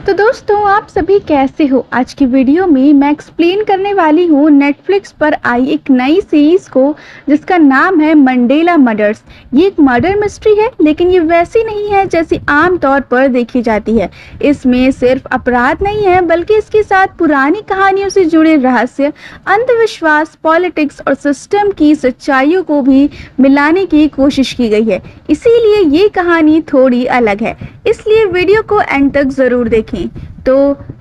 तो दोस्तों आप सभी कैसे हो। आज की वीडियो में मैं एक्सप्लेन करने वाली हूँ नेटफ्लिक्स पर आई एक नई सीरीज को जिसका नाम है मंडेला मर्डर्स। ये एक मर्डर मिस्ट्री है, लेकिन ये वैसी नहीं है जैसी आम तौर पर देखी जाती है। इसमें सिर्फ अपराध नहीं है, बल्कि इसके साथ पुरानी कहानियों से जुड़े रहस्य, अंधविश्वास, पॉलिटिक्स और सिस्टम की सच्चाइयों को भी मिलाने की कोशिश की गई है। इसीलिए ये कहानी थोड़ी अलग है, इसलिए वीडियो को एंड तक जरूर देखें। तो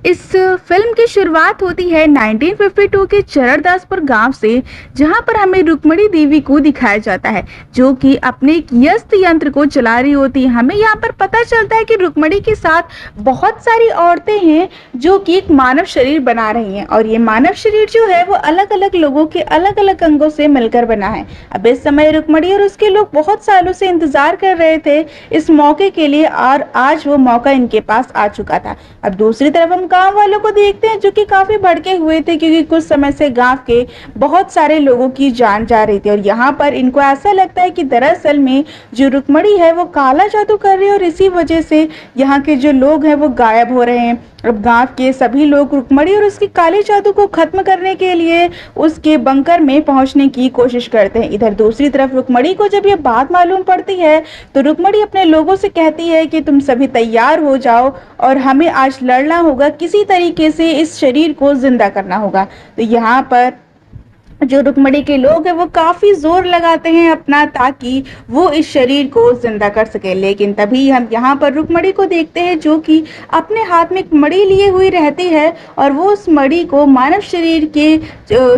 इस फिल्म की शुरुआत होती है 1952 के चरणदासपुर गांव से, जहां पर हमें रुक्मणी देवी को दिखाया जाता है जो कि अपने एक यंत्र यंत्र को चला रही होती है। हमें यहाँ पर पता चलता है कि रुक्मणी के साथ बहुत सारी औरतें हैं जो कि एक मानव शरीर बना रही हैं, और ये मानव शरीर जो है वो अलग अलग लोगों के अलग अलग अंगों से मिलकर बना है। अब इस समय रुक्मणी और उसके लोग बहुत सालों से इंतजार कर रहे थे इस मौके के लिए, और आज वो मौका इनके पास आ चुका था। अब दूसरी तरफ हम गांव वालों को देखते हैं जो कि काफी भड़के हुए थे, क्योंकि कुछ समय से गांव के बहुत सारे लोगों की जान जा रही थी, और यहाँ पर इनको ऐसा लगता है कि दरअसल में जो रुक्मणी है वो काला जादू कर रही है, और इसी वजह से यहाँ के जो लोग हैं वो गायब हो रहे हैं। अब गांव के सभी लोग रुक्मणी और उसकी काले जादू को खत्म करने के लिए उसके बंकर में पहुंचने की कोशिश करते हैं। इधर दूसरी तरफ रुक्मणी को जब ये बात मालूम पड़ती है तो रुक्मणी अपने लोगों से कहती है कि तुम सभी तैयार हो जाओ और हमें आज लड़ना होगा, किसी तरीके से इस शरीर को जिंदा करना होगा। तो यहाँ पर जो रुक्मणी के लोग हैं वो काफी जोर लगाते हैं अपना, ताकि वो इस शरीर को जिंदा कर सके। लेकिन तभी हम यहाँ पर रुक्मणी को देखते हैं जो कि अपने हाथ में एक मणि लिए हुई रहती है, और वो उस मणि को मानव शरीर के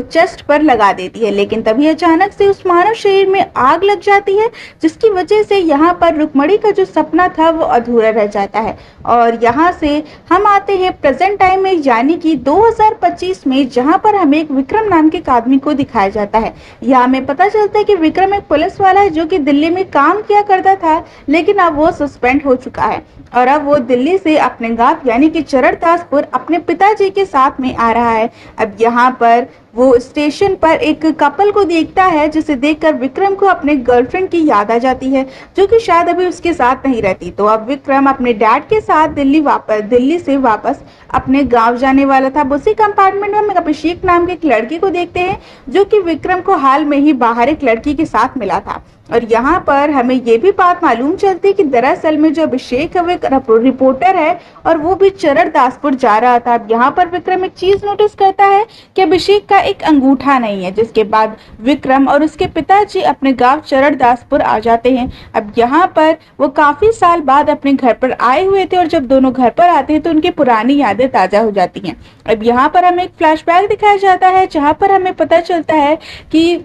चेस्ट पर लगा देती है। लेकिन तभी अचानक से उस मानव शरीर में आग लग जाती है, जिसकी वजह से यहाँ पर रुक्मणी का जो सपना था वो अधूरा रह जाता है। और यहाँ से हम आते हैं प्रेजेंट टाइम में, यानी कि 2025 में, जहाँ पर हमें एक विक्रम नाम के आदमी को दिखाया जाता है। यहाँ हमें पता चलता है कि विक्रम एक पुलिस वाला है जो कि दिल्ली में काम किया करता था, लेकिन अब वो सस्पेंड हो चुका है, और अब वो दिल्ली से अपने गांव यानी कि चरणदासपुर अपने पिताजी के साथ में आ रहा है। अब यहाँ पर वो स्टेशन पर एक कपल को देखता है, जिसे देखकर विक्रम को अपने गर्लफ्रेंड की याद आ जाती है, जो कि शायद अभी उसके साथ नहीं रहती। तो अब विक्रम अपने डैड के साथ दिल्ली से वापस अपने गांव जाने वाला था। उसी कंपार्टमेंट में हम अभिषेक नाम के एक लड़के को देखते हैं जो कि विक्रम को हाल में ही बाहर एक लड़की के साथ मिला था। और यहाँ पर हमें ये भी बात मालूम चलती है कि दरअसल में जो अभिषेक है वो एक रिपोर्टर है, और वो भी चरणदासपुर जा रहा था। अब यहाँ पर विक्रम एक चीज नोटिस करता है कि अभिषेक का एक अंगूठा नहीं है, जिसके बाद विक्रम और उसके पिताजी अपने गांव चरणदासपुर आ जाते हैं। अब यहाँ पर वो काफी साल बाद अपने घर पर आए हुए थे, और जब दोनों घर पर आते हैं तो उनकी पुरानी यादें ताजा हो जाती हैं। अब यहाँ पर हमें एक फ्लैशबैक दिखाया जाता है, जहाँ पर हमें पता चलता है कि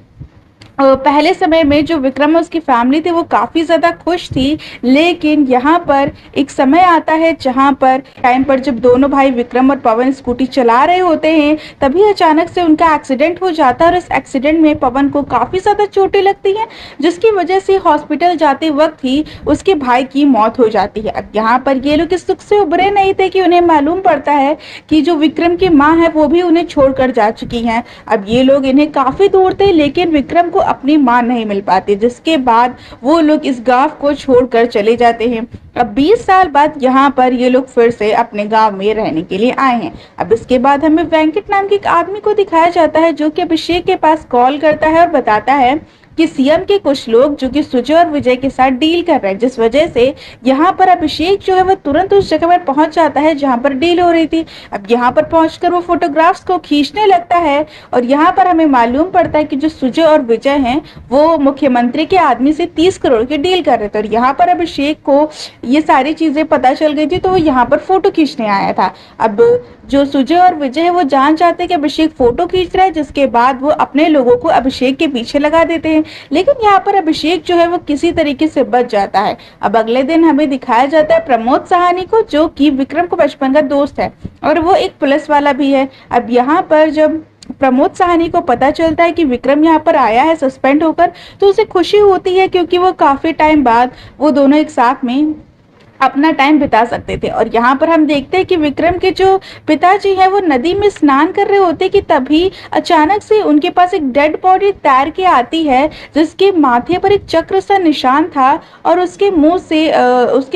पहले समय में जो विक्रम और उसकी फैमिली थी वो काफी ज्यादा खुश थी, लेकिन यहाँ पर एक समय आता है जहाँ पर टाइम पर जब दोनों भाई विक्रम और पवन स्कूटी चला रहे होते हैं, तभी अचानक से उनका एक्सीडेंट हो जाता है, और इस एक्सीडेंट में पवन को काफी ज्यादा चोटें लगती हैं, जिसकी वजह से हॉस्पिटल जाते वक्त ही उसके भाई की मौत हो जाती है। अब यहाँ पर ये लोग इस सुख से उभरे नहीं थे कि उन्हें मालूम पड़ता है कि जो विक्रम की माँ है वो भी उन्हें छोड़कर जा चुकी हैं। अब ये लोग इन्हें काफी दूर थे, लेकिन विक्रम को अपनी मां नहीं मिल पाती, जिसके बाद वो लोग इस गांव को छोड़कर चले जाते हैं। अब 20 साल बाद यहाँ पर ये लोग फिर से अपने गांव में रहने के लिए आए हैं। अब इसके बाद हमें वेंकट नाम के एक आदमी को दिखाया जाता है जो कि अभिषेक के पास कॉल करता है और बताता है कि सीएम के कुछ लोग जो कि सुजय और विजय के साथ डील कर रहे हैं, जिस वजह से यहाँ पर अभिषेक जो है वो तुरंत उस जगह पर पहुंच जाता है जहाँ पर डील हो रही थी। अब यहाँ पर पहुंचकर वो फोटोग्राफ्स को खींचने लगता है, और यहाँ पर हमें मालूम पड़ता है कि जो सुजय और विजय हैं वो मुख्यमंत्री के आदमी से 30 करोड़ की डील कर रहे थे, और यहाँ पर अभिषेक को ये सारी चीजें पता चल गई थी, तो वो यहाँ पर फोटो खींचने आया था। अब जो सुजय और विजय है वो जान चाहते हैं कि अभिषेक फोटो खींच रहा है, जिसके बाद वो अपने लोगों को अभिषेक के पीछे लगा देते हैं, लेकिन यहाँ पर अभिषेक जो है वो किसी तरीके से बच जाता है। अब अगले दिन हमें दिखाया जाता है प्रमोद सहानी को, जो कि विक्रम को बचपन का दोस्त है, और वो एक पुलिस वाला भी है। अब यहाँ पर जब प्रमोद सहानी को पता चलता है कि विक्रम यहाँ पर आया है सस्पेंड होकर, तो उसे खुशी होती है, क्योंकि वो काफी टाइम बाद वो दोनों एक साथ में अपना टाइम बिता सकते थे। और यहाँ पर हम देखते हैं कि विक्रम के जो पिताजी हैं वो नदी में स्नान कर रहे होते कि तभी अचानक से उनके पास एक डेड बॉडी तैर के आती है, जिसके माथे पर एक चक्र सा निशान था और उसके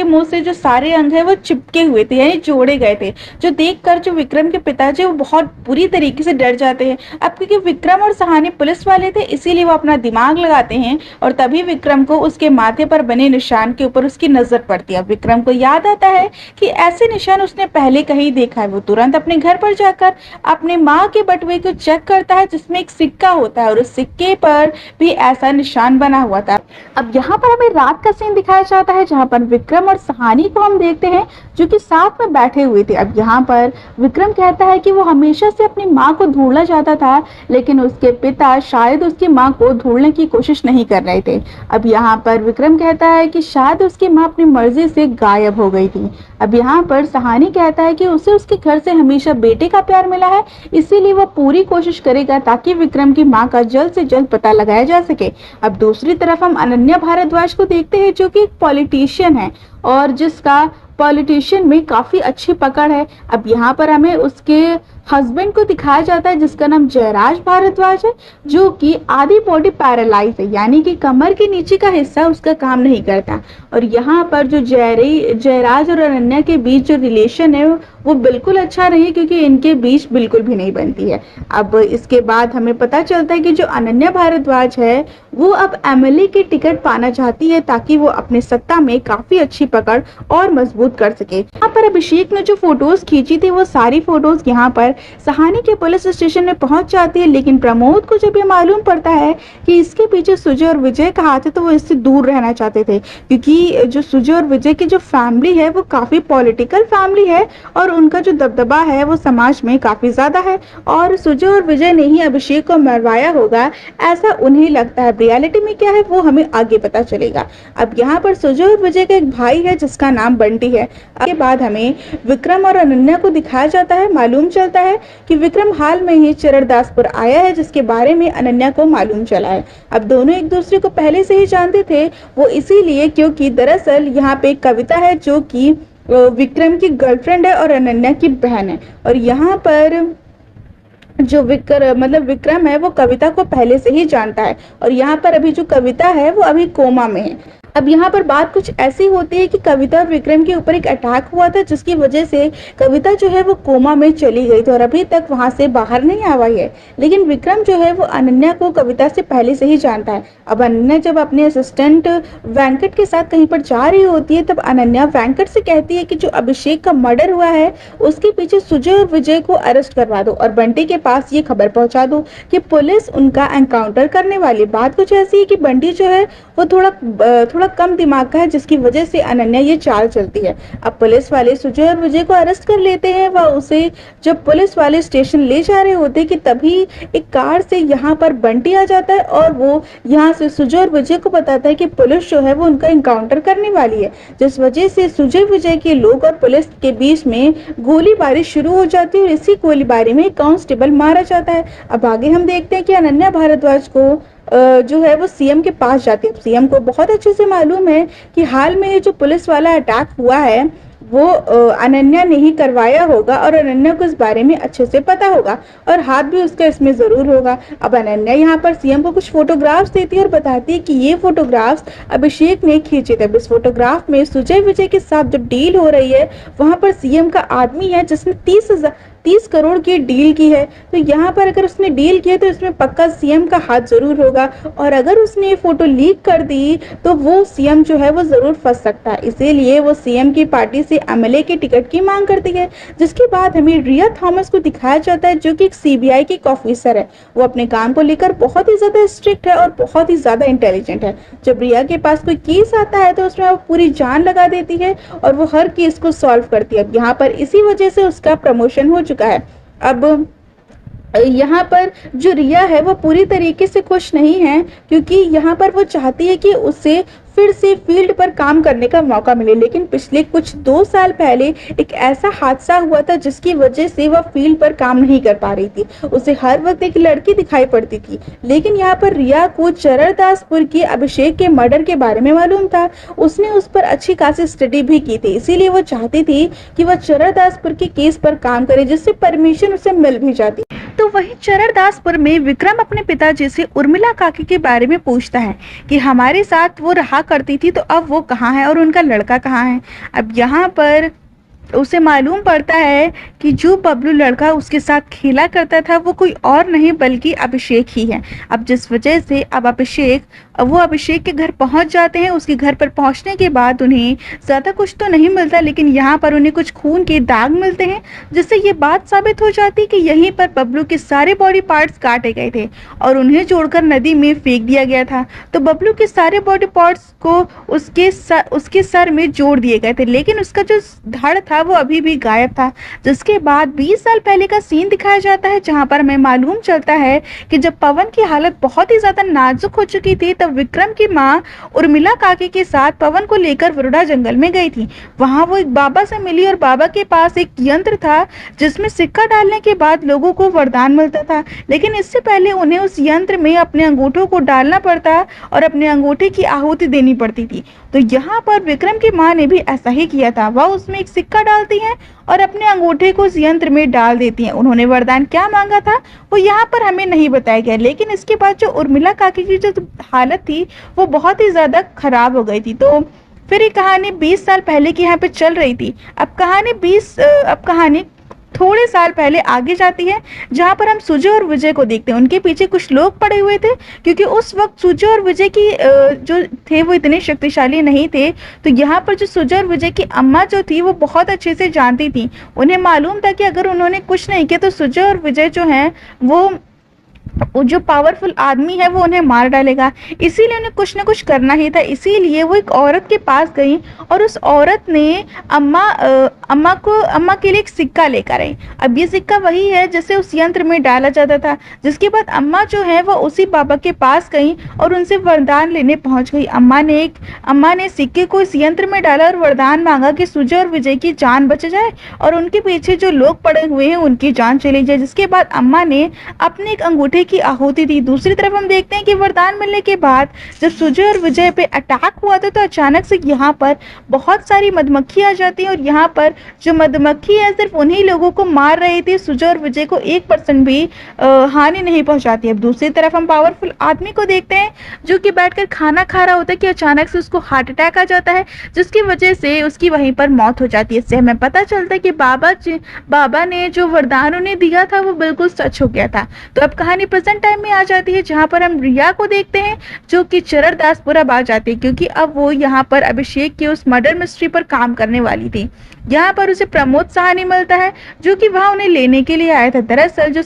मुंह से जो सारे अंग है वो चिपके हुए थे, यानी जोड़े गए थे, जो देखकर जो विक्रम के पिताजी वो बहुत बुरी तरीके से डर जाते हैं। अब क्योंकि विक्रम और सहानी पुलिस वाले थे इसीलिए वो अपना दिमाग लगाते हैं और तभी विक्रम को उसके माथे पर बने निशान के ऊपर उसकी नजर पड़ती है। विक्रम को याद आता है कि ऐसे निशान उसने पहले कहीं देखा है। वो तुरंत अपने घर पर जाकर अपने माँ के बटुए को चेक करता है जिसमें एक सिक्का होता है और उस सिक्के पर भी ऐसा निशान बना हुआ था। अब यहाँ पर हमें रात का सीन दिखाया जाता है जहाँ पर विक्रम और सहानी को हम देखते हैं जो कि साथ में बैठे हुए थे। अब यहाँ पर विक्रम कहता है कि वो हमेशा से अपनी माँ को ढूंढना चाहता था, लेकिन उसके पिता शायद उसकी माँ को ढूंढने की कोशिश नहीं कर रहे थे। अब यहाँ पर विक्रम कहता है कि शायद उसकी माँ अपनी मर्जी से गायब हो गई थी। अब यहाँ पर सहानी कहता है कि उसे उसके घर से हमेशा बेटे का प्यार मिला है, इसीलिए वो पूरी कोशिश करेगा ताकि विक्रम की माँ का जल्द से जल्द पता लगाया जा सके। अब दूसरी तरफ हम अनन्या भारद्वाज को देखते हैं जो कि एक पॉलिटिशियन है और जिसका पॉलिटिशियन में काफी अच्छी पकड़ है। अब यहाँ पर हमें उसके हस्बैंड को दिखाया जाता है जिसका नाम जयराज भारद्वाज है, जो कि आधी बॉडी पैरालाइज है, यानी कि कमर के नीचे का हिस्सा उसका काम नहीं करता। और यहाँ पर जो जयराज और अनन्या के बीच जो रिलेशन है वो बिल्कुल अच्छा नहीं, क्योंकि इनके बीच बिल्कुल भी नहीं बनती है। अब इसके बाद हमें पता चलता है कि जो अनन्या भारद्वाज है वो अब एमएलए की टिकट पाना चाहती है ताकि वो अपने सत्ता में काफी अच्छी पकड़ और मजबूत कर सके। यहाँ पर अभिषेक ने जो फोटोज खींची थी वो सारी फोटोज यहाँ पर सहानी के पुलिस स्टेशन में पहुंच जाती है, लेकिन प्रमोद को जब ये मालूम पड़ता है कि इसके पीछे सुजय और विजय का हाथ है तो वो इससे दूर रहना चाहते थे, क्योंकि जो सुजय और विजय की जो फैमिली है वो काफी पॉलिटिकल फैमिली है और उनका जो दबदबा है वो समाज में काफी ज्यादा है और सुजय और विजय ने ही अभिषेक को मरवाया होगा, ऐसा उन्हें लगता है। रियलिटी में क्या है वो हमें आगे पता चलेगा। अब यहाँ पर सुजय और विजय का एक भाई है जिसका नाम बंटी है। के बाद हमें विक्रम और अनन्या को दिखाया जाता है। मालूम चलता है कि विक्रम हाल में ही चरणदासपुर आया है, जिसके बारे में अनन्या को मालूम चला है। अब दोनों एक दूसरे को पहले से ही जानते थे, वो इसीलिए क्योंकि दरअसल यहाँ पे कविता है जो कि विक्रम की गर्लफ्रेंड है और अनन्या की बहन है। और यहाँ पर जो विक्रम है वो कविता को पहले से ही जानता है और यहाँ पर अभी जो कविता है वो अभी कोमा में है। अब यहाँ पर बात कुछ ऐसी होती है कि कविता और विक्रम के ऊपर एक अटैक हुआ था जिसकी वजह से कविता जो है वो कोमा में चली गई थी और अभी तक वहां से बाहर नहीं आ पाई है। लेकिन विक्रम जो है वो अनन्या को कविता से पहले से ही जानता है। अब अनन्या जब अपने असिस्टेंट वेंकट के साथ कहीं पर जा रही होती है तब अनन्या वेंकट से कहती है कि जो अभिषेक का मर्डर हुआ है उसके पीछे सुजय और विजय को अरेस्ट करवा दो और बंटी के पास ये खबर पहुंचा दो कि पुलिस उनका एनकाउंटर करने वाली। बात कुछ ऐसी है कि बंटी जो है वो थोड़ा कम दिमाग का है, जिसकी वजह से अनन्या ये चाल चलती है। अब पुलिस वाले सुजय और विजय को अरेस्ट कर लेते हैं। वह उसे जब पुलिस वाले स्टेशन ले जा रहे होते कि तभी एक कार से यहाँ पर बंटी आ जाता है और वो यहाँ से सुजय और विजय को बताता है कि पुलिस जो है वो उनका एनकाउंटर करने वाली है, जिस वजह से सुजय विजय के लोग और पुलिस के बीच में गोलीबारी शुरू हो जाती है और इसी गोलीबारी में कांस्टेबल मारा जाता है। अब आगे हम देखते हैं कि अनन्या भारद्वाज को जो है वो सीएम के पास जाती है। सीएम को बहुत अच्छे से मालूम है कि हाल में ये जो पुलिस वाला अटैक हुआ है वो अनन्या ने ही करवाया होगा और अनन्या को इस बारे में अच्छे से पता होगा और हाथ भी उसका इसमें जरूर होगा। अब अनन्या यहाँ पर सीएम को कुछ फोटोग्राफ्स देती है और बताती है कि ये फोटोग्राफ्स अभिषेक ने खींचे थे। इस फोटोग्राफ में सुजय विजय के साथ जो डील हो रही है वहां पर सीएम का आदमी है जिसने 30 करोड़ की डील की है। तो यहाँ पर अगर उसने डील किया तो इसमें पक्का सीएम का हाथ जरूर होगा और अगर उसने ये फोटो लीक कर दी तो वो सीएम जो है वो जरूर फंस सकता है। इसीलिए वो सीएम की पार्टी से एमएलए की टिकट की मांग करती है। जिसके बाद हमें रिया थॉमस को दिखाया जाता है जो कि एक सीबीआई की ऑफिसर है। वो अपने काम को लेकर बहुत ही ज्यादा स्ट्रिक्ट है और बहुत ही ज्यादा इंटेलिजेंट है। जब रिया के पास कोई केस आता है तो उसमें वो पूरी जान लगा देती है और वो हर केस को सॉल्व करती है। यहाँ पर इसी वजह से उसका प्रमोशन हो चुका है। अब यहाँ पर जो रिया है वो पूरी तरीके से खुश नहीं है, क्योंकि यहाँ पर वो चाहती है कि उसे फिर से फील्ड पर काम करने का मौका मिले। लेकिन पिछले कुछ 2 साल पहले एक ऐसा हादसा हुआ था जिसकी वजह से वह फील्ड पर काम नहीं कर पा रही थी। उसे हर वक्त एक लड़की दिखाई पड़ती थी। लेकिन यहाँ पर रिया को चररदासपुर के अभिषेक के मर्डर के बारे में मालूम था। उसने उस पर अच्छी खासी स्टडी भी की थी, इसीलिए वो चाहती थी कि वह चररदासपुर के केस पर काम करे, जिससे परमिशन उसे मिल भी जाती। तो वही चररदासपुर में विक्रम अपने पिताजी से उर्मिला काकी के बारे में पूछता है कि हमारे साथ वो रहा करती थी, तो अब वो कहाँ है और उनका लड़का कहाँ है। अब यहाँ पर उसे मालूम पड़ता है कि जो बबलू लड़का उसके साथ खेला करता था वो कोई और नहीं बल्कि अभिषेक ही है। अब जिस वजह से अब वो अभिषेक के घर पहुंच जाते हैं। उसके घर पर पहुंचने के बाद उन्हें ज़्यादा कुछ तो नहीं मिलता, लेकिन यहाँ पर उन्हें कुछ खून के दाग मिलते हैं, जिससे ये बात साबित हो जाती कि यहीं पर बबलू के सारे बॉडी पार्ट्स काटे गए थे और उन्हें जोड़कर नदी में फेंक दिया गया था। तो बबलू के सारे बॉडी पार्ट्स को उसके सर में जोड़ दिए गए थे, लेकिन उसका जो धड़ था वो अभी भी गायब था। जिसके बाद 20 साल पहले का सीन दिखाया जाता है, जहां पर हमें मालूम चलता है कि जब पवन की हालत बहुत ही ज्यादा नाजुक हो चुकी थी, तब विक्रम की माँ उर्मिला काकी के साथ पवन को लेकर वरुड़ा जंगल में गई थी। वहां वो एक बाबा से मिली और बाबा के पास एक यंत्र था जिसमें सिक्का डालने के बाद लोगों को वरदान मिलता था। लेकिन इससे पहले उन्हें उस यंत्र में अपने अंगूठों को डालना पड़ता और अपने अंगूठे की आहुति देनी पड़ती थी। तो यहाँ पर विक्रम की माँ ने भी ऐसा ही किया था। वह उसमें एक सिक्का डालती हैं और अपने अंगूठे को उस यंत्र में डाल देती हैं। उन्होंने वरदान क्या मांगा था वो यहाँ पर हमें नहीं बताया गया, लेकिन इसके बाद जो उर्मिला काकी की जो हालत थी वो बहुत ही ज्यादा खराब हो गई थी। तो फिर ये कहानी 20 साल पहले की यहाँ पे चल रही थी। अब कहानी थोड़े साल पहले आगे जाती है, जहां पर हम सुजय और विजय को देखते हैं। उनके पीछे कुछ लोग पड़े हुए थे, क्योंकि उस वक्त सुजय और विजय की जो थे वो इतने शक्तिशाली नहीं थे। तो यहाँ पर जो सुजय और विजय की अम्मा जो थी वो बहुत अच्छे से जानती थी। उन्हें मालूम था कि अगर उन्होंने कुछ नहीं किया तो सुजय और विजय जो हैं वो जो पावरफुल आदमी है वो उन्हें मार डालेगा। इसीलिए उन्हें कुछ ना कुछ करना ही था। इसीलिए वो एक औरत के पास गई और उस औरत ने अम्मा के लिए एक सिक्का लेकर आई। अब ये सिक्का वही है जिसे उस यंत्र में डाला जाता था। जिसके बाद अम्मा जो है वो उसी बाबा के पास गई और उनसे वरदान लेने पहुंच गई। अम्मा ने सिक्के को इस यंत्र में डाला और वरदान मांगा कि सुजय और विजय की जान बच जाए और उनके पीछे जो लोग पड़े हुए हैं उनकी जान चली जाए। जिसके बाद अम्मा ने अपने एक अंगूठे की आहुति दी। दूसरी तरफ हम देखते हैं कि वरदान मिलने के बाद जब सुजय और विजय पे अटैक हुआ था, तो अचानक से यहाँ पर बहुत सारी मधुमक्खी आ जाती है और यहाँ पर जो मधुमक्खी है सिर्फ उन्हीं लोगों को मार रही थी। सुजय और विजय को 1% भी हानि नहीं पहुंचाती। अब दूसरी तरफ हम पावरफुल आदमी को देखते हैं जो कि बैठकर खाना खा रहा होता है कि अचानक से उसको हार्ट अटैक आ जाता है, जिसकी वजह से उसकी वहीं पर मौत हो जाती है। इससे हमें पता चलता है कि बाबा ने जो वरदान उन्हें दिया था वो बिल्कुल सच हो गया था। तो अब कहानी प्रेजेंट टाइम में आ जाती है, जहां पर हम रिया को देखते हैं जो कि चररदासपुर अब आ जाती है, क्योंकि अब वो यहाँ पर अभिषेक के उस मर्डर मिस्ट्री पर काम करने वाली थी। यहाँ पर उसे प्रमोद सहानी मिलता है जो कि वहां उन्हें लेने के लिए आया था। दरअसल जो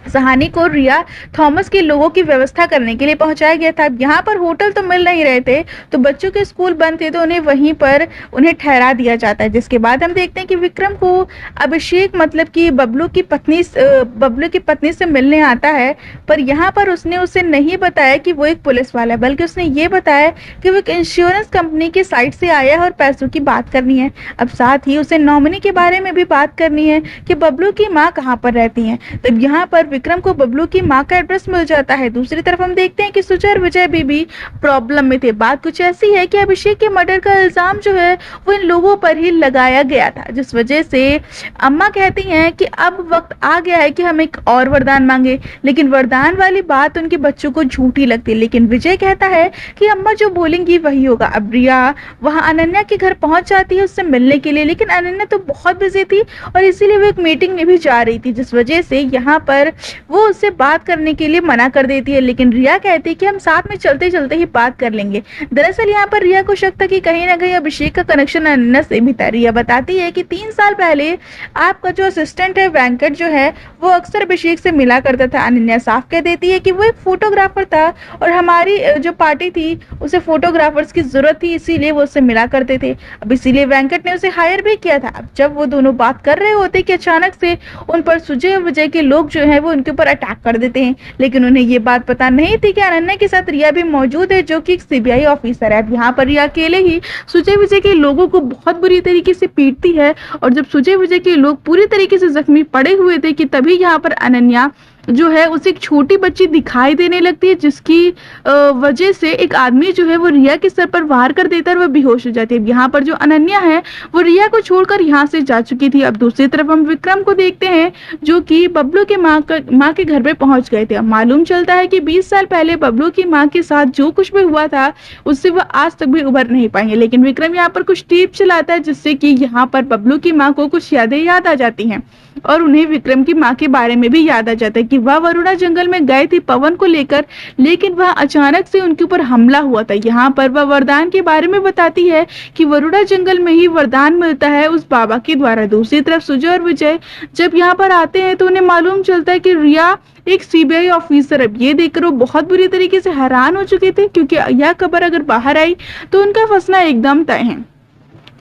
सहानी को रिया थॉमस के लोगों की व्यवस्था करने के लिए पहुंचाया गया था। यहाँ पर होटल तो मिल नहीं रहे थे, तो बच्चों के स्कूल बंद थे, तो उन्हें वहीं पर उन्हें ठहरा दिया जाता है। जिसके बाद हम देखते हैं कि विक्रम को अभिषेक मतलब कि बबलू की पत्नी से मिलने आता है, पर यहाँ पर उसने उसे नहीं बताया कि वो एक पुलिस वाला है, बल्कि उसने ये बताया कि वो एक इंश्योरेंस कंपनी की साइट से आया है और पैसों की बात करनी है। अब साथ ही उसे नॉमिनी के बारे में भी बात करनी है कि बबलू की माँ कहाँ पर रहती है। तब यहाँ पर विक्रम को बबलू की मां का एड्रेस मिल जाता है। दूसरी तरफ हम देखते हैं कि सुजय और विजय भी प्रॉब्लम में थे। बात कुछ ऐसी है कि अभिषेक के मर्डर का इल्जाम जो है वो इन लोगों पर ही लगाया गया था, जिस वजह से अम्मा कहती हैं कि अब वक्त आ गया है कि हम एक और वरदान मांगे। लेकिन वरदान वाली बात उनके बच्चों को झूठी लगती है। लेकिन विजय कहता है कि अम्मा जो बोलेंगी वही होगा। अब रिया वहां अनन्या के घर पहुंच जाती है उससे मिलने के लिए, लेकिन अनन्या तो बहुत बिजी थी और इसीलिए वो एक मीटिंग में भी जा रही थी, जिस वजह से यहाँ पर वो उससे बात करने के लिए मना कर देती है, लेकिन रिया कहती है कि हम साथ में चलते चलते ही बात कर लेंगे। दरअसल यहाँ पर रिया को शक था कि कहीं ना कहीं अभिषेक का कनेक्शन अनन्या से भी था। रिया बताती है कि 3 साल पहले आपका जो असिस्टेंट है वेंकट जो है वो अक्सर अभिषेक से मिला करता था। अनन्या साफ कह देती है कि वो एक फोटोग्राफर था और हमारी जो पार्टी थी उसे फोटोग्राफर्स की जरूरत थी, इसीलिए वो उससे मिला करते थे। अब इसीलिए वेंकट ने उसे हायर भी किया था। अब जब वो दोनों बात कर रहे होते कि अचानक से उन पर सुजय और विजय के लोग जो है वो उनके ऊपर अटैक कर देते हैं, लेकिन उन्हें ये बात पता नहीं थी कि अनन्या के साथ रिया भी मौजूद है जो कि एक सीबीआई ऑफिसर है। अब यहाँ पर रिया अकेले ही सुजय विजय के लोगों को बहुत बुरी तरीके से पीटती है और जब सुजय विजय के लोग पूरी तरीके से जख्मी पड़े हुए थे कि तभी यहाँ पर अनन्या जो है उसे एक छोटी बच्ची दिखाई देने लगती है, जिसकी वजह से एक आदमी जो है वो रिया के सर पर वार कर देता है और वह बेहोश हो जाती है। यहाँ पर जो अनन्या है वो रिया को छोड़कर यहाँ से जा चुकी थी। अब दूसरी तरफ हम विक्रम को देखते हैं जो कि बबलू के माँ के घर पे पहुंच गए थे। अब मालूम चलता है कि 20 साल पहले बबलू की माँ के साथ जो कुछ भी हुआ था उससे वह आज तक भी उभर नहीं पाएंगे, लेकिन विक्रम यहाँ पर कुछ टिप चलाता है जिससे कि यहाँ पर बबलू की माँ को कुछ यादें याद आ जाती हैं और उन्हें विक्रम की माँ के बारे में भी याद आ जाता है कि वह वरुणा जंगल में गए थे पवन को लेकर, लेकिन वह अचानक से उनके ऊपर हमला हुआ था। यहाँ पर वह वरदान के बारे में बताती है कि वरुणा जंगल में ही वरदान मिलता है उस बाबा के द्वारा। दूसरी तरफ सुजय और विजय जब यहाँ पर आते हैं तो उन्हें मालूम चलता है कि रिया एक सीबीआई ऑफिसर। अब ये देखकर वो बहुत बुरी तरीके से हैरान हो चुके थे क्योंकि यह खबर अगर बाहर आई तो उनका फंसना एकदम तय है।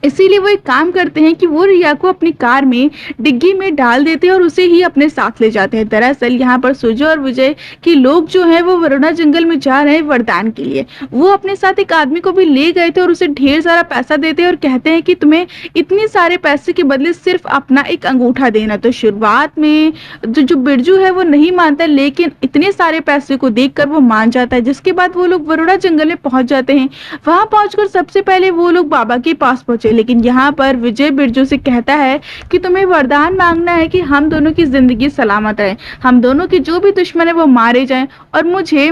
इसीलिए वो एक काम करते हैं कि वो रिया को अपनी कार में डिग्गी में डाल देते हैं और उसे ही अपने साथ ले जाते हैं। दरअसल यहाँ पर सुजय और विजय के लोग जो हैं वो वरुणा जंगल में जा रहे हैं वरदान के लिए। वो अपने साथ एक आदमी को भी ले गए थे और उसे ढेर सारा पैसा देते हैं और कहते हैं कि तुम्हें इतने सारे पैसे के बदले सिर्फ अपना एक अंगूठा देना। तो शुरुआत में जो बिरजू है वो नहीं मानता, लेकिन इतने सारे पैसे को देखकर वो मान जाता है। जिसके बाद वो लोग वरुणा जंगल में पहुंच जाते हैं। वहां पहुंचकर सबसे पहले वो लोग बाबा के पास पहुंचे, लेकिन यहाँ पर विजय बिरजू से कहता है कि तुम्हें वरदान मांगना है कि हम दोनों की जिंदगी सलामत रहे, हम दोनों के जो भी दुश्मन है वो मारे जाएं और मुझे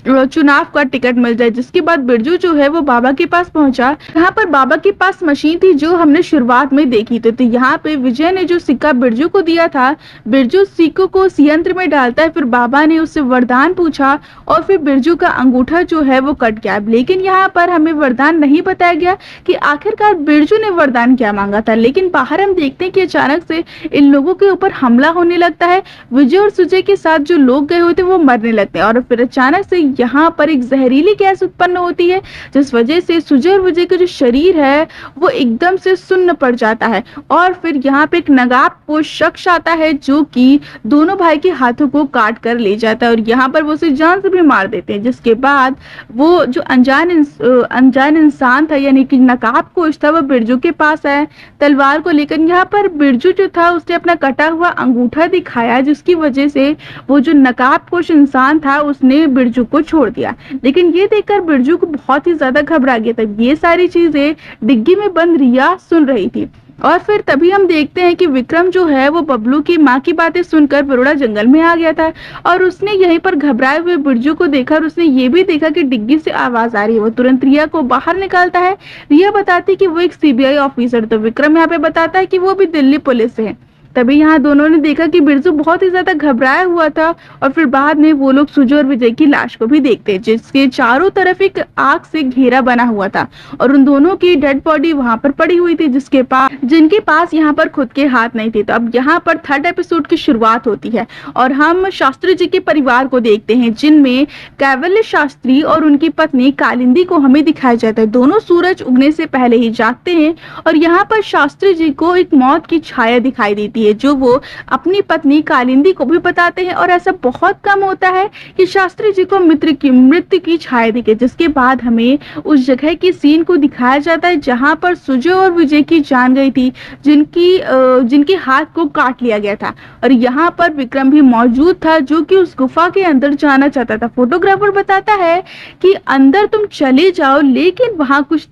चुनाव का टिकट मिल जाए। जिसके बाद बिरजू जो है वो बाबा के पास पहुंचा। यहाँ पर बाबा के पास मशीन थी जो हमने शुरुआत में देखी थी। तो यहाँ पे विजय ने जो सिक्का बिरजू को दिया था, बिरजू सिक्कों को उस यंत्र में डालता है, फिर बाबा ने उससे वरदान पूछा और फिर बिरजू का अंगूठा जो है वो कट गया। लेकिन यहाँ पर हमें वरदान नहीं बताया गया कि आखिरकार बिरजू ने वरदान क्या मांगा था। लेकिन बाहर हम देखते हैं कि अचानक से इन लोगों के ऊपर हमला होने लगता है। विजय और सुजय के साथ जो लोग गए हुए थे वो मरने लगते हैं और फिर अचानक से यहाँ पर एक जहरीली गैस उत्पन्न होती है जिस वजह से सुजय और विजय का जो शरीर है वो एकदम से सुन्न पड़ जाता है। और फिर यहाँ पे एक नकाबपोश शख्स आता है जो कि दोनों भाई के हाथों को काट कर ले जाता है और यहाँ पर वो उसे जान से भी मार देते हैं। जिसके बाद वो जो अनजान इंसान था यानी कि नकाबपोश था वो बिरजू के पास है तलवार को लेकर। यहाँ पर बिरजू जो था उसने अपना कटा हुआ अंगूठा दिखाया जिसकी वजह से वो जो नकाबपोश इंसान था उसने बिरजू को छोड़ दिया। लेकिन ये देखकर बिरजू को बहुत ही ज्यादा घबरा गया था। ये सारी चीजें डिग्गी में बंद रिया सुन रही थी और फिर तभी हम देखते हैं कि विक्रम जो है वो बबलू की माँ की बातें सुनकर वरुणा जंगल में आ गया था और उसने यहीं पर घबराए हुए बिरजू को देखा और उसने ये भी देखा कि डिग्गी से आवाज आ रही है। वो तुरंत रिया को बाहर निकालता है। रिया बताती कि वो एक सीबीआई ऑफिसर, तो विक्रम यहाँ पे बताता है कि वो भी दिल्ली पुलिस से है। तभी यहाँ दोनों ने देखा कि बिरजू बहुत ही ज्यादा घबराया हुआ था और फिर बाद में वो लोग सुजय और विजय की लाश को भी देखते हैं जिसके चारों तरफ एक आग से घेरा बना हुआ था और उन दोनों की डेड बॉडी वहां पर पड़ी हुई थी जिनके पास यहाँ पर खुद के हाथ नहीं थे। तो अब यहाँ पर 3rd एपिसोड की शुरुआत होती है और हम शास्त्री जी के परिवार को देखते हैं जिनमें कैवल्य शास्त्री और उनकी पत्नी कालिंदी को हमें दिखाया जाता है। दोनों सूरज उगने से पहले ही जागते हैं और यहाँ पर शास्त्री जी को एक मौत की छाया दिखाई देती है जो वो अपनी पत्नी कालिंदी को भी बताते हैं और ऐसा बहुत कम होता है कि शास्त्री जी को मृत्यु की छाया दिखे। जिसके बाद हमें उस जगह की सीन को दिखाया जाता है जहां पर सुजय और विजय की जान गई थी जिनके हाथ को काट लिया गया था और यहाँ पर विक्रम भी मौजूद था जो कि उस गुफा के अंदर जाना चाहता था। फोटोग्राफर बताता है कि अंदर तुम चले जाओ लेकिन वहां कुछ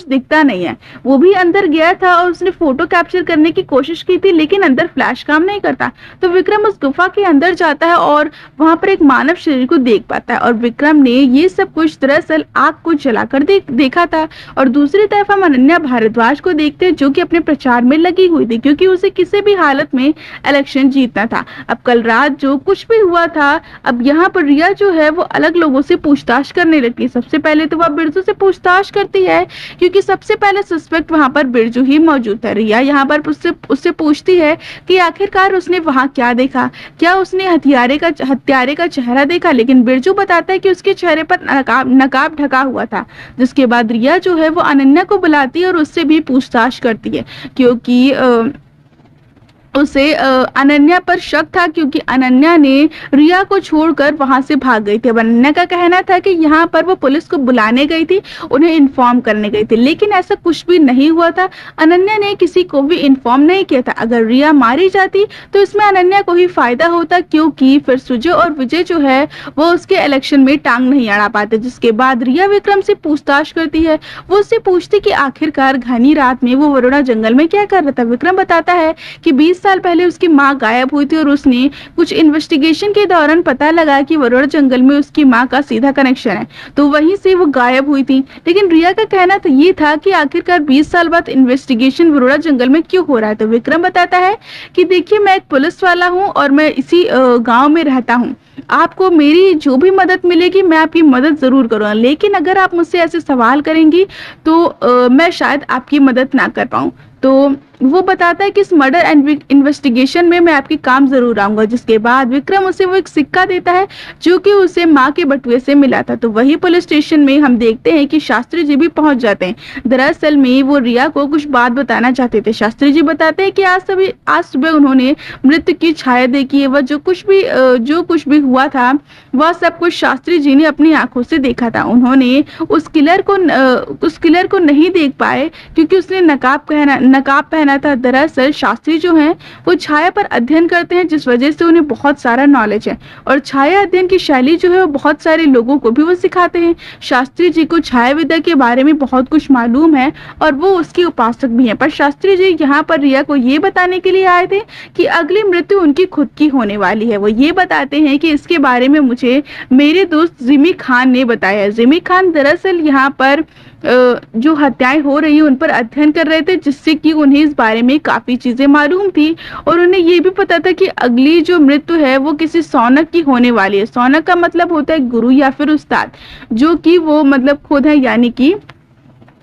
दिखता नहीं है। वो भी अंदर गया था और उसने फोटो कैप्चर करने की कोशिश की थी लेकिन अंदर फ्लैश काम नहीं करता। तो विक्रम उस गुफा के अंदर जाता है और वहां पर एक मानव शरीर को देख पाता है और विक्रम ने ये सब कुछ दरअसल आग को जलाकर देखा था। और दूसरी तरफ हम अनन्या भारद्वाज को देखते हैं जो कि अपने प्रचार में लगी हुई थी, क्योंकि उसे किसी भी हालत में इलेक्शन जीतना था। अब कल रात जो कुछ भी हुआ था, अब यहाँ पर रिया जो है वो अलग लोगों से पूछताछ करने लगती है। सबसे पहले तो वह बिरजू से पूछताछ करती है, क्योंकि सबसे पहले सस्पेक्ट वहां पर बिरजू ही मौजूद था। रिया यहाँ पर उससे पूछती है कि आखिरकार उसने वहां क्या देखा, क्या उसने हत्यारे का चेहरा देखा, लेकिन बिरजू बताता है कि उसके चेहरे पर नकाब ढका हुआ था। जिसके बाद रिया जो है वो अनन्या को बुलाती है और उससे भी पूछताछ करती है, क्योंकि उसे अनन्या पर शक था, क्योंकि अनन्या ने रिया को छोड़कर वहां से भाग गई थी। अनन्या का कहना था कि यहाँ पर वो पुलिस को बुलाने गई थी, उन्हें इन्फॉर्म करने गई थी, लेकिन ऐसा कुछ भी नहीं हुआ था। अनन्या ने किसी को भी इन्फॉर्म नहीं किया था। अगर रिया मारी जाती तो इसमें अनन्या को ही फायदा होता, क्योंकि फिर सुजय और विजय जो है वो उसके इलेक्शन में टांग नहीं अड़ा पाते। जिसके बाद रिया विक्रम से पूछताछ करती है। वो उससे पूछती कि आखिरकार घनी रात में वो वरुणा जंगल में क्या कर रहा था। विक्रम बताता है कि 20 साल पहले उसकी मां गायब हुई थी और उसने कुछ इन्वेस्टिगेशन के दौरान पता लगा कि वरुणा जंगल में उसकी मां का सीधा कनेक्शन है, तो वहीं से वो गायब हुई थी। लेकिन रिया का कहना तो ये था कि आखिरकार 20 साल बाद इन्वेस्टिगेशन वरुणा जंगल में क्यों हो रहा है। तो विक्रम बताता है कि देखिए, मैं एक पुलिस वाला हूँ और मैं इसी गाँव में रहता हूँ। आपको मेरी जो भी मदद मिलेगी मैं आपकी मदद जरूर करूंगा, लेकिन अगर आप मुझसे ऐसे सवाल करेंगी तो मैं शायद आपकी मदद ना कर पाऊं। तो वो बताता है कि इस मर्डर इन्वेस्टिगेशन में मैं आपके काम जरूर आऊंगा। जिसके बाद विक्रम उसे वो एक सिक्का देता है जो कि उसे माँ के बटुए से मिला था। तो वही पुलिस स्टेशन में हम देखते हैं कि शास्त्री जी भी पहुंच जाते हैं। दरअसल में वो रिया को कुछ बात बताना चाहते थे। शास्त्री जी बताते हैं कि आज सुबह उन्होंने मृत्यु की छाया देखी है। वह जो कुछ भी हुआ था वह सब कुछ शास्त्री जी ने अपनी आंखों से देखा था। उन्होंने उस किलर को नहीं देख पाए क्योंकि उसने नकाब पहना था। दरअसल शास्त्री जो हैं वो छाया पर अध्ययन करते हैं, जिस वजह से उन्हें बहुत सारा नॉलेज है और छाया अध्ययन की शैली जो है वो बहुत सारे लोगों को भी वो सिखाते हैं। शास्त्री जी को छाया विद्या के बारे में बहुत कुछ मालूम है और वो उसके उपासक भी हैं। पर शास्त्री जी यहाँ पर रिया को ये बताने के लिए आए थे कि अगली मृत्यु उनकी खुद की होने वाली है। वो ये बताते हैं कि इसके बारे में मुझे मेरे दोस्त जिमी खान ने बताया। जिमी खान दरअसल यहाँ पर जो हत्याएं हो रही है उन पर अध्ययन कर रहे थे, जिससे कि उन्हें इस बारे में काफी चीजें मालूम थी और उन्हें ये भी पता था कि अगली जो मृत्यु है वो किसी सौनक की होने वाली है। सौनक का मतलब होता है गुरु या फिर उस्ताद, जो कि वो मतलब खुद है, यानी कि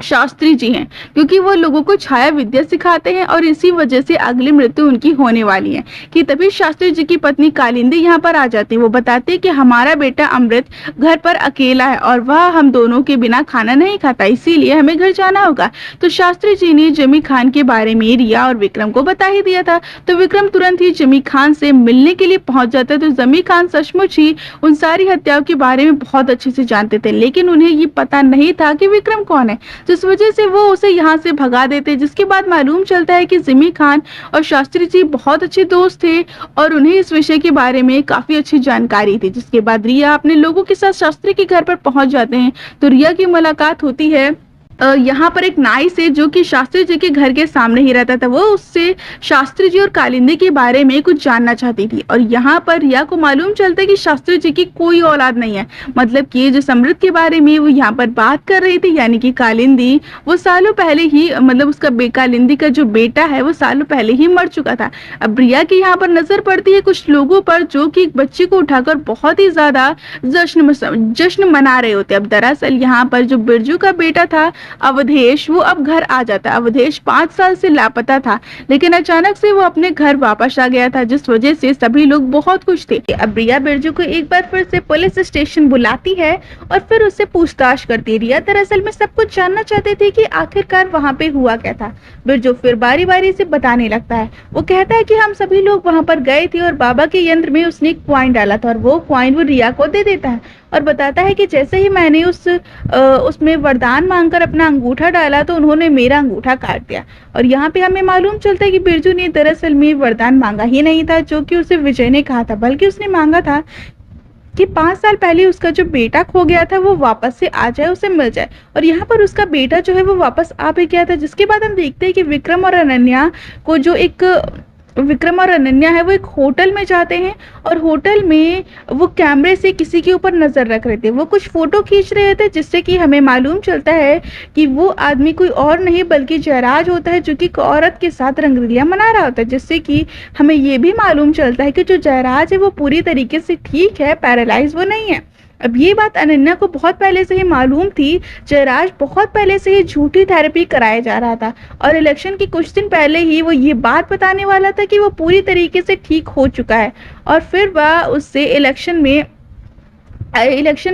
शास्त्री जी हैं, क्योंकि वो लोगों को छाया विद्या सिखाते हैं और इसी वजह से अगली मृत्यु उनकी होने वाली है। कि तभी शास्त्री जी की पत्नी कालिंदी यहाँ पर आ जाती है। वो बताते हैं कि हमारा बेटा अमृत घर पर अकेला है और वह हम दोनों के बिना खाना नहीं खाता, इसीलिए हमें घर जाना होगा। तो शास्त्री जी ने जमी खान के बारे में रिया और विक्रम को बता ही दिया था। तो विक्रम तुरंत ही जमी खान से मिलने के लिए पहुंच जाता है। तो जमी खान सचमुच ही उन सारी हत्याओं के बारे में बहुत अच्छे से जानते थे, लेकिन उन्हें ये पता नहीं था कि विक्रम कौन है, जिस वजह से वो उसे यहाँ से भगा देते। जिसके बाद मालूम चलता है कि जिमी खान और शास्त्री जी बहुत अच्छे दोस्त थे और उन्हें इस विषय के बारे में काफी अच्छी जानकारी थी। जिसके बाद रिया अपने लोगों के साथ शास्त्री के घर पर पहुंच जाते हैं। तो रिया की मुलाकात होती है यहाँ पर एक नाई से, जो कि शास्त्री जी के घर के सामने ही रहता था। वो उससे शास्त्री जी और कालिंदी के बारे में कुछ जानना चाहती थी और यहाँ पर रिया को मालूम चलता है कि शास्त्री जी की कोई औलाद नहीं है। मतलब कि जो समृद्ध के बारे में वो यहाँ पर बात कर रही थी, यानी कि कालिंदी, वो सालों पहले ही मतलब उसका कालिंदी का जो बेटा है वो सालों पहले ही मर चुका था। अब रिया की यहाँ पर नजर पड़ती है कुछ लोगों पर जो कि एक बच्चे को उठाकर बहुत ही ज्यादा जश्न मना रहे होते। अब दरअसल यहाँ पर जो बिरजू का बेटा था अवधेश, वो अब घर आ जाता। अवधेश 5 साल से लापता था, लेकिन अचानक से वो अपने घर वापस आ गया था, जिस वजह से सभी लोग बहुत खुश थे। अब रिया बिरजू को एक बार फिर से पुलिस स्टेशन बुलाती है और फिर उससे पूछताछ करती है। रिया दरअसल में सब कुछ जानना चाहते थे कि आखिरकार वहाँ पे हुआ क्या था। बिरजू फिर बारी बारी से बताने लगता है। वो कहता है कि हम सभी लोग वहाँ पर गए थे और बाबा के यंत्र में उसने एक कॉइन डाला था और वो कॉइन वो रिया को दे देता है और बताता है कि जैसे ही मैंने उसमें वरदान मांगकर अपना अंगूठा डाला तो उन्होंने मेरा अंगूठा काट दिया। और यहाँ पे हमें मालूम चलता है कि बिरजू ने दरअसल में वरदान मांगा ही नहीं था जो कि उसे विजय ने कहा था, बल्कि उसने मांगा था कि 5 साल पहले उसका जो बेटा खो गया था वो वापस से आ जाए, उसे मिल जाए। और यहाँ पर उसका बेटा जो है वो वापस आ भी गया था। जिसके बाद हम देखते हैं कि विक्रम और अनन्या को जो एक विक्रम और अनन्या है वो एक होटल में जाते हैं और होटल में वो कैमरे से किसी के ऊपर नज़र रख रहे थे, वो कुछ फ़ोटो खींच रहे थे, जिससे कि हमें मालूम चलता है कि वो आदमी कोई और नहीं बल्कि जयराज होता है, जो कि एक औरत के साथ रंगरलियाँ मना रहा होता है। जिससे कि हमें ये भी मालूम चलता है कि जो जयराज है वो पूरी तरीके से ठीक है, पैरालाइज वो नहीं है। अब ये बात अनन्या को बहुत पहले से ही मालूम थी। जयराज बहुत पहले से ही झूठी थेरेपी कराया जा रहा था और इलेक्शन के कुछ दिन पहले ही वो ये बात बताने वाला था कि वो पूरी तरीके से ठीक हो चुका है और फिर वह उससे इलेक्शन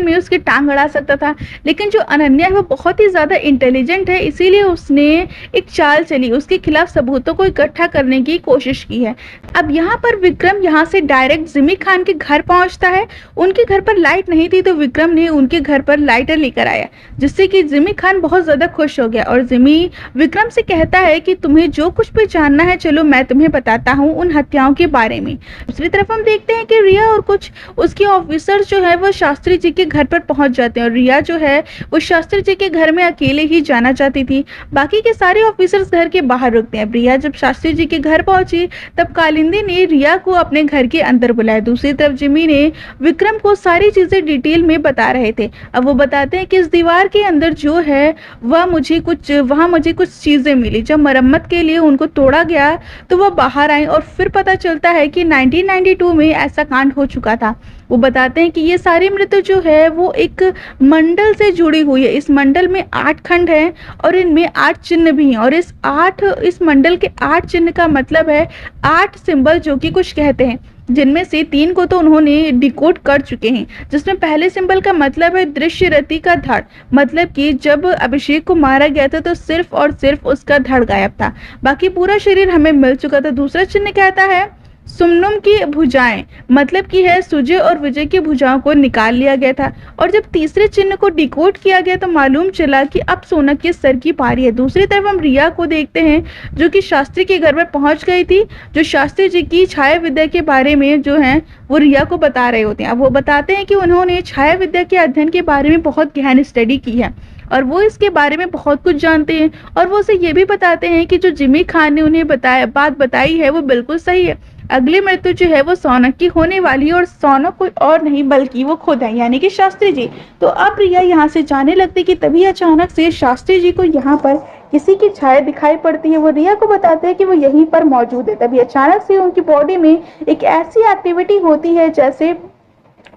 में उसकी टांग अड़ा सकता था। लेकिन जो अनन्या है वो बहुत ही ज़्यादा इंटेलिजेंट है, इसीलिए उसने एक चाल चली, उसके खिलाफ सबूतों को इकट्ठा करने की कोशिश की है। अब यहाँ पर विक्रम यहाँ से डायरेक्ट जिमी खान के घर पहुँचता है। उनके घर पर लाइट नहीं थी तो विक्रम ने उनके घर पर लाइटर लेकर आया, जिससे कि जिमी खान बहुत ज़्यादा खुश हो गया और जिमी विक्रम से कहता है कि तुम्हें जो कुछ भी जानना है चलो मैं तुम्हें बताता हूँ उन हत्याओं के बारे में। दूसरी तरफ हम देखते हैं कि रिया और कुछ उसके ऑफिसर्स जो है वो शास्त्री जी के घर पर पहुंच जाते हैं और रिया जो है वो शास्त्री जी के घर में अकेले ही जाना चाहती थी। बाकी के सारे ऑफिसर्स घर के बाहर रुकते हैं। रिया जब शास्त्री जी के घर पहुंची तब कालिंदी ने रिया को अपने घर के अंदर बुलाया। दूसरी तरफ जिमी ने विक्रम को सारी चीजें डिटेल में बता रहे थे। अब वो बताते हैं कि इस दीवार के अंदर जो है वहाँ मुझे कुछ चीजें मिली। जब मरम्मत के लिए उनको तोड़ा गया तो वह बाहर आई और फिर पता चलता है कि 1992 में ऐसा कांड हो चुका था। वो बताते हैं कि ये सारी मृत्यु जो है वो एक मंडल से जुड़ी हुई है। इस मंडल में 8 खंड हैं और इनमें 8 चिन्ह भी हैं और इस मंडल के 8 चिन्ह का मतलब है 8 सिंबल जो कि कुछ कहते हैं, जिनमें से 3 को तो उन्होंने डिकोड कर चुके हैं। जिसमें पहले सिंबल का मतलब है दृश्य रति का धड़, मतलब कि जब अभिषेक को मारा गया था तो सिर्फ और सिर्फ उसका धड़ गायब था, बाकी पूरा शरीर हमें मिल चुका था। दूसरा चिन्ह कहता है सुमनुम की भुजाएं, मतलब की है सुजय और विजय की भुजाओं को निकाल लिया गया था। और जब तीसरे चिन्ह को डिकोड किया गया तो मालूम चला कि अब सोनक के सर की पारी है। दूसरी तरफ हम रिया को देखते हैं जो कि शास्त्री के घर में पहुंच गई थी, जो शास्त्री जी की छाया विद्या के बारे में जो है वो रिया को बता रहे होते हैं। अब वो बताते हैं कि उन्होंने छाया विद्या के अध्ययन के बारे में बहुत गहन स्टडी की है और वो इसके बारे में बहुत कुछ जानते हैं और वो उसे ये भी बताते हैं कि जो जिमी खान ने उन्हें बात बताई है वो बिल्कुल सही है। अगली मृत्यु जो है वो सौनक की होने वाली है और सौनक कोई और नहीं बल्कि वो खुद है, यानी कि शास्त्री जी। तो अब रिया यहाँ से जाने लगती कि तभी अचानक से शास्त्री जी को यहाँ पर किसी की छाया दिखाई पड़ती है। वो रिया को बताते हैं कि वो यहीं पर मौजूद है। तभी अचानक से उनकी बॉडी में एक ऐसी एक्टिविटी होती है जैसे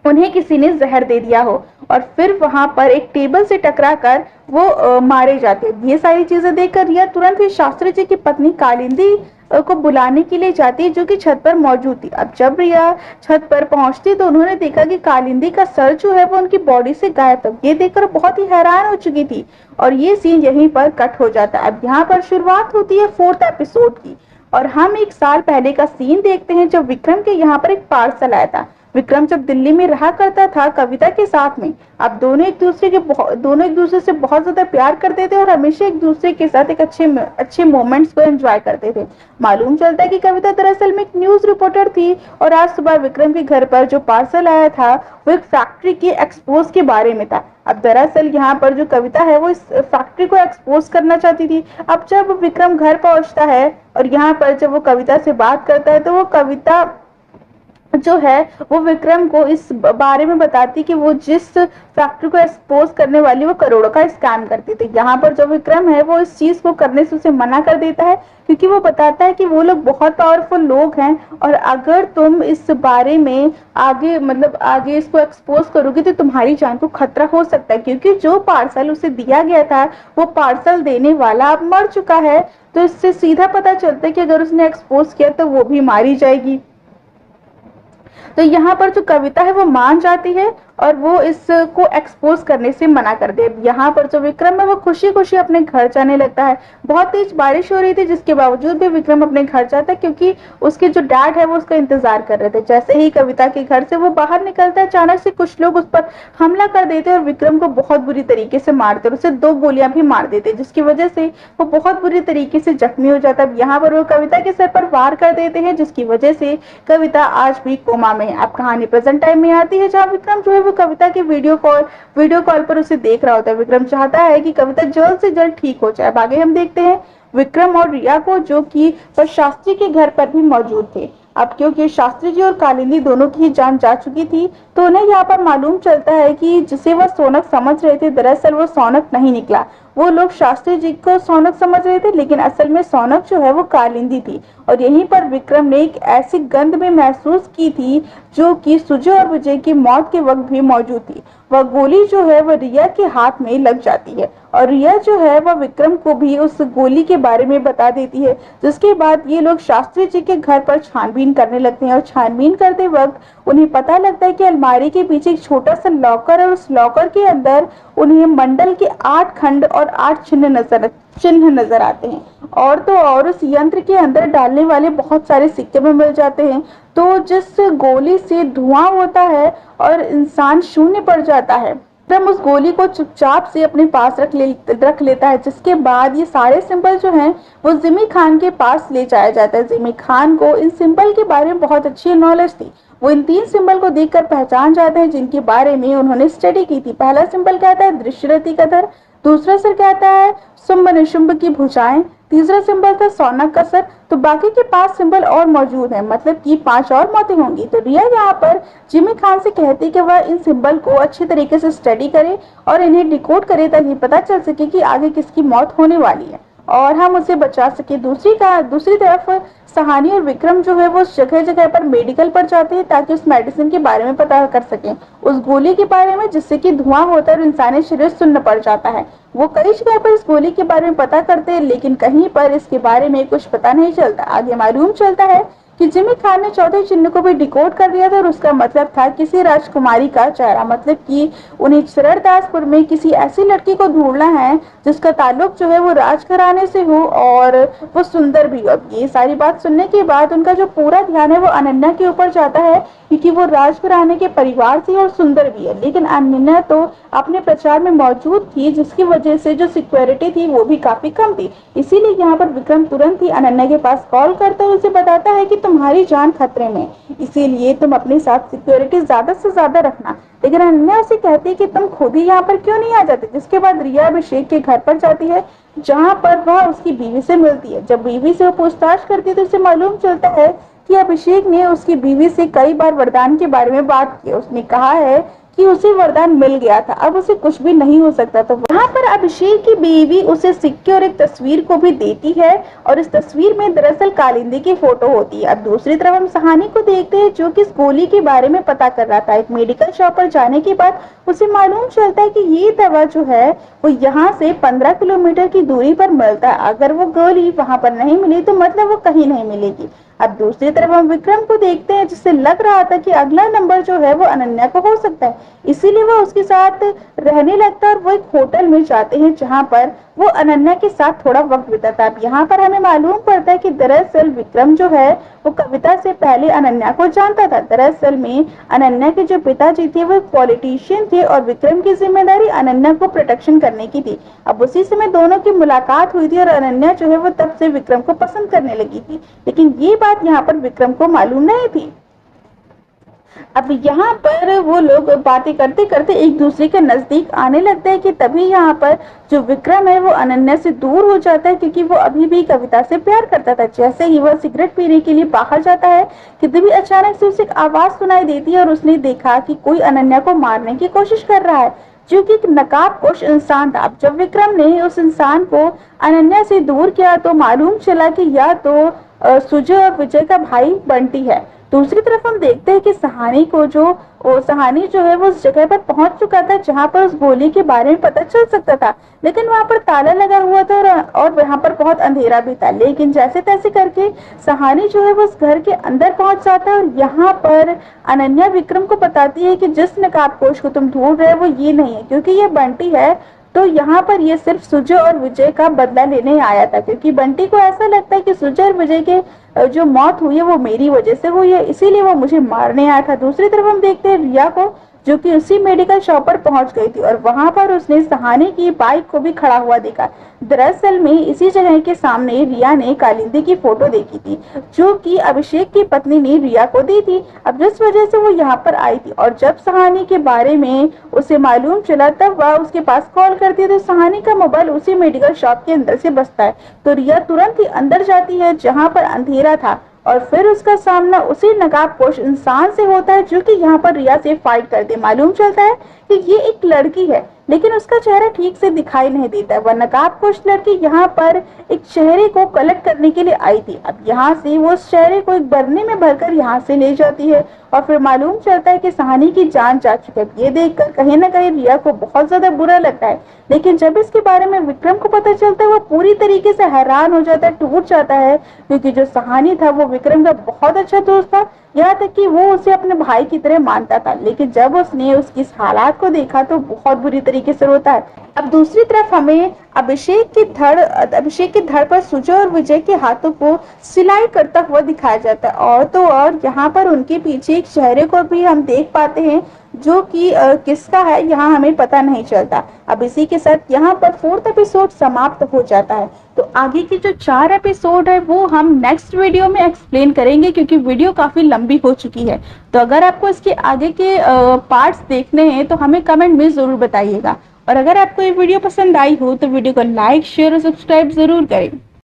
उन्हें किसी ने जहर दे दिया हो और फिर वहां पर एक टेबल से टकराकर वो मारे जाते हैं। ये सारी चीजें देखकर रिया तुरंत ही शास्त्री जी की पत्नी कालिंदी को बुलाने के लिए जाती है, जो कि छत पर मौजूद थी। अब जब रिया छत पर पहुंचती तो उन्होंने देखा कि कालिंदी का सर जो है वो उनकी बॉडी से गायब था। ये देखकर बहुत ही हैरान हो चुकी थी और ये सीन यहीं पर कट हो जाता है। अब यहाँ पर शुरुआत होती है 4th एपिसोड की और हम 1 साल पहले का सीन देखते हैं जब विक्रम के यहाँ पर एक पार्सल आया था। विक्रम जब दिल्ली में रहा करता था कविता के साथ में। अब दोनों एक दूसरे से बहुत ज्यादा प्यार करते थे और हमेशा एक दूसरे के साथ एक अच्छे मोमेंट्स को एंजॉय करते थे। मालूम चलता है कि कविता दरअसल में एक न्यूज रिपोर्टर थी और आज सुबह विक्रम के घर पर जो पार्सल आया था वो एक फैक्ट्री के एक्सपोज के बारे में था। अब दरअसल यहाँ पर जो कविता है वो इस फैक्ट्री को एक्सपोज करना चाहती थी। अब जब विक्रम घर पहुंचता है और यहाँ पर जब वो कविता से बात करता है तो वो कविता जो है वो विक्रम को इस बारे में बताती कि वो जिस फैक्ट्री को एक्सपोज करने वाली वो करोड़ों का स्कैम करती थी। यहाँ पर जो विक्रम है वो इस चीज को करने से उसे मना कर देता है क्योंकि वो बताता है कि वो लोग बहुत पावरफुल लोग हैं और अगर तुम इस बारे में आगे इसको एक्सपोज करोगे तो तुम्हारी जान को खतरा हो सकता है, क्योंकि जो पार्सल उसे दिया गया था वो पार्सल देने वाला अब मर चुका है। तो इससे सीधा पता चलता है कि अगर उसने एक्सपोज किया तो वो भी मारी जाएगी। तो यहाँ पर जो कविता है वो मान जाती है और वो इसको एक्सपोज करने से मना कर दे। यहाँ पर जो विक्रम है वो खुशी खुशी अपने घर जाने लगता है। बहुत तेज बारिश हो रही थी जिसके बावजूद भी विक्रम अपने घर जाता है क्योंकि उसके जो डैड है वो उसका इंतजार कर रहे थे। जैसे ही कविता के घर से वो बाहर निकलता है अचानक से कुछ लोग उस पर हमला कर देते और विक्रम को बहुत बुरी तरीके से मारते और उसे 2 गोलियां भी मार देते, जिसकी वजह से वो बहुत बुरी तरीके से जख्मी हो जाता है। यहाँ पर वो कविता के सर पर वार कर देते हैं जिसकी वजह से कविता आज भी कोमा कोमा में है। अब कहानी प्रेजेंट टाइम में आती है, जहाँ विक्रम जो है वो कविता की वीडियो कॉल पर उसे देख रहा होता है। विक्रम चाहता है कि कविता जल्द से जल्द ठीक हो जाए। अब आगे हम देखते हैं विक्रम और रिया को, जो कि शास्त्री के घर पर भी मौजूद थे। अब क्योंकि शास्त्री जी और कालिंदी दोनों की जान जा चुकी थी, तो उन्हें यहाँ पर मालूम चलता है कि जिसे वह सोनक समझ रहे थे, दरअसल वो सोनक नहीं निकला। वो लोग शास्त्री जी को सोनक समझ रहे थे, लेकिन असल में सोनक जो है वो कालिंदी थी। और यहीं पर विक्रम ने एक ऐसी गंध में महसूस की थी जो कि सुजय और विजय की मौत के वक्त भी मौजूद थी। वह गोली जो है वह रिया के हाथ में लग जाती है, और रिया जो है वह विक्रम को भी उस गोली के बारे में बता देती है। जिसके बाद ये लोग शास्त्री जी के घर पर छानबीन करने लगते हैं, और छानबीन करते वक्त उन्हें पता लगता है कि अलमारी के पीछे एक छोटा सा लॉकर है, और उस लॉकर के अंदर उन्हें मंडल के 8 खंड और 8 चिन्ह नजर आते हैं। और तो और उस यंत्र के अंदर डालने वाले बहुत सारे सिक्के भी मिल जाते हैं। तो जिस गोली से धुआं होता है और इंसान शून्य पड़ जाता है, विक्रम उस गोली को चुपचाप से अपने पास रख लेता है। जिसके बाद ये सारे सिंबल जो हैं वो जिमी खान के पास ले जाया जाता है। जिमी खान को इन सिंबल के बारे में बहुत अच्छी नॉलेज थी। वो इन 3 सिंबल को देखकर पहचान जाते हैं जिनके बारे में उन्होंने स्टडी की थी। पहला सिंबल कहता है दृश्यरथी का दर, दूसरा सिर कहता है शुंभ निशुंभ की भुजाएं, तीसरा सिंबल था सौनक का सर। तो बाकी के 5 सिंबल और मौजूद हैं, मतलब कि 5 और मौतें होंगी। तो रिया यहाँ पर जिमी खान से कहती कि वह इन सिंबल को अच्छी तरीके से स्टडी करे और इन्हें डिकोड करे, ताकि पता चल सके कि आगे किसकी मौत होने वाली है और हम उसे बचा सके। दूसरी तरफ सहानी और विक्रम जो है वो जगह जगह पर मेडिकल पर जाते हैं, ताकि उस मेडिसिन के बारे में पता कर सकें, उस गोली के बारे में जिससे कि धुआं होता है और इंसानी शरीर सुन्न पड़ जाता है। वो कई जगह पर इस गोली के बारे में पता करते हैं, लेकिन कहीं पर इसके बारे में कुछ पता नहीं चलता। आगे मालूम चलता है कि जिमी खान ने चौथे चिन्ह को भी डिकोड कर दिया था, और उसका मतलब था किसी राजकुमारी का चेहरा, मतलब कि उन्हें सरदासपुर में किसी ऐसी लड़की को ढूंढना है जिसका ताल्लुक जो है वो राजघराने से हो और वो सुंदर भी हो। ये सारी बात सुनने के बाद उनका जो पूरा ध्यान है वो अनन्या के ऊपर जाता है, क्योंकि वो राजघराने के परिवार से और सुंदर भी है। लेकिन अनन्या तो अपने प्रचार में मौजूद थी, जिसकी वजह से जो सिक्योरिटी थी वो भी काफी कम थी। इसीलिए यहाँ पर विक्रम तुरंत ही अनन्या के पास कॉल करता है, उसे बताता है कि तुम्हारी जान खतरे में, इसीलिए तुम अपने साथ सिक्योरिटी ज्यादा से ज्यादा रखना। लेकिन अनन्या उसे कहती है कि तुम खुद ही यहाँ पर क्यों नहीं आ जाते। जिसके बाद रिया अभिषेक के घर पर जाती है, जहाँ पर वह उसकी बीवी से मिलती है। जब बीवी से वो पूछताछ करती है तो उसे मालूम चलता है कि अभिषेक ने उसकी बीवी से कई बार वरदान के बारे में बात की। उसने कहा है कि उसे वरदान मिल गया था, अब उसे कुछ भी नहीं हो सकता। तो वहाँ पर अभिषेक की बीवी उसे सिक्के और एक तस्वीर को भी देती है, और इस तस्वीर में दरअसल कालिंदी की फोटो होती है। अब दूसरी तरफ हम सहानी को देखते हैं, जो कि इस गोली के बारे में पता कर रहा था। एक मेडिकल शॉप पर जाने के बाद उसे मालूम चलता है कि ये दवा जो है वो यहाँ से 15 किलोमीटर की दूरी पर मिलता है। अगर वो गोली वहां पर नहीं मिली तो मतलब वो कहीं नहीं मिलेगी। अब दूसरी तरफ हम विक्रम को देखते हैं, जिससे लग रहा था कि अगला नंबर जो है वो अनन्या को हो सकता है, इसीलिए वो उसके साथ रहने लगता है। और वो एक होटल में जाते हैं, जहां पर वो अनन्या के साथ थोड़ा वक्त बिताता है। अब यहाँ पर हमें मालूम पड़ता है कि दरअसल विक्रम जो है वो कविता से पहले अनन्या को जानता था। दरअसल में अनन्या के जो पिताजी थे वो पॉलिटिशियन थे, और विक्रम की जिम्मेदारी अनन्या को प्रोटेक्शन करने की थी। अब उसी समय दोनों की मुलाकात हुई थी, और अनन्या जो है वो तब से विक्रम को पसंद करने लगी थी। लेकिन ये बात यहाँ पर विक्रम को मालूम नहीं थी। अब यहाँ पर वो लोग बातें करते करते एक दूसरे के नजदीक आने लगते हैं कि तभी यहाँ पर जो विक्रम है वो अनन्या से दूर हो जाता है, क्योंकि वो अभी भी कविता से प्यार करता था। जैसे ही वह सिगरेट पीने के लिए बाहर जाता है कि तभी अचानक से उसे एक आवाज सुनाई देती है, और उसने देखा कि कोई अनन्या को मारने की कोशिश कर रहा है, जो कि एक नकाबपोश इंसान था। जब विक्रम ने उस इंसान को अनन्या से दूर किया तो मालूम चला कि या तो सुजय और विजय का भाई बंटी है। दूसरी तरफ हम देखते हैं कि सहानी जो है वो उस जगह पर पहुंच चुका था जहां पर उस गोली के बारे में पता चल सकता था, लेकिन वहां पर ताला लगा हुआ था और वहां पर बहुत अंधेरा भी था। लेकिन जैसे तैसे करके सहानी जो है वो उस घर के अंदर पहुंच जाता है, और यहाँ पर अनन्या विक्रम को बताती है कि जिस नकाबपोश को तुम ढूंढ रहे हो वो ये नहीं है, क्योंकि ये बंटी है। तो यहाँ पर ये सिर्फ सुजय और विजय का बदला लेने आया था, क्योंकि बंटी को ऐसा लगता है कि सुजय और विजय के जो मौत हुई है वो मेरी वजह से हुई है, इसीलिए वो मुझे मारने आया था। दूसरी तरफ हम देखते हैं रिया को, जो कि उसी मेडिकल शॉप पर पहुंच गई थी और वहां पर उसने सहानी की बाइक को भी खड़ा हुआ देखा। दरअसल में इसी जगह के सामने रिया ने कालिंदी की फोटो देखी थी, जो कि अभिषेक की पत्नी ने रिया को दी थी। अब जिस वजह से वो यहाँ पर आई थी और जब सहानी के बारे में उसे मालूम चला तब वह उसके पास कॉल करती है, तो सहानी का मोबाइल उसी मेडिकल शॉप के अंदर से बजता है। तो रिया तुरंत ही अंदर जाती है जहाँ पर अंधेरा था और फिर उसका सामना उसी नकाबपोश इंसान से होता है जो कि यहाँ पर रिया से फाइट करते। मालूम चलता है कि ये एक लड़की है, लेकिन उसका चेहरा ठीक से दिखाई नहीं देता। वह नकाबपोश लड़की यहाँ पर एक चेहरे को कलेक्ट करने के लिए आई थी। अब यहाँ से वो उस चेहरे को एक बरने में भरकर यहाँ से ले जाती है और फिर मालूम चलता है कि सहानी की जान जा चुकी है। ये देखकर कहीं ना कहीं रिया को बहुत ज्यादा बुरा लगता है, लेकिन जब इसके बारे में विक्रम को पता चलता है, वो पूरी तरीके से हैरान हो जाता है, टूट जाता है, क्योंकि जो सहानी था वो विक्रम का बहुत अच्छा दोस्त था। यहाँ तक कि वो उसे अपने भाई की तरह मानता था, लेकिन जब उसने उसकी इस हालात को देखा तो बहुत बुरी तरीके से रोता है। अब दूसरी तरफ हमें अभिषेक की धड़ पर सुजय और विजय के हाथों को सिलाई करता हुआ दिखाया जाता है। और तो और यहाँ पर उनके पीछे एक चेहरे को भी हम देख पाते हैं, जो कि किसका है यहाँ हमें पता नहीं चलता। अब इसी के साथ यहाँ पर 4th एपिसोड समाप्त हो जाता है। तो आगे की जो 4 एपिसोड है वो हम नेक्स्ट वीडियो में एक्सप्लेन करेंगे, क्योंकि वीडियो काफी लंबी हो चुकी है। तो अगर आपको इसके आगे के पार्ट्स देखने हैं तो हमें कमेंट में जरूर बताइएगा। और अगर आपको ये वीडियो पसंद आई हो तो वीडियो को लाइक, शेयर और सब्सक्राइब जरूर करें।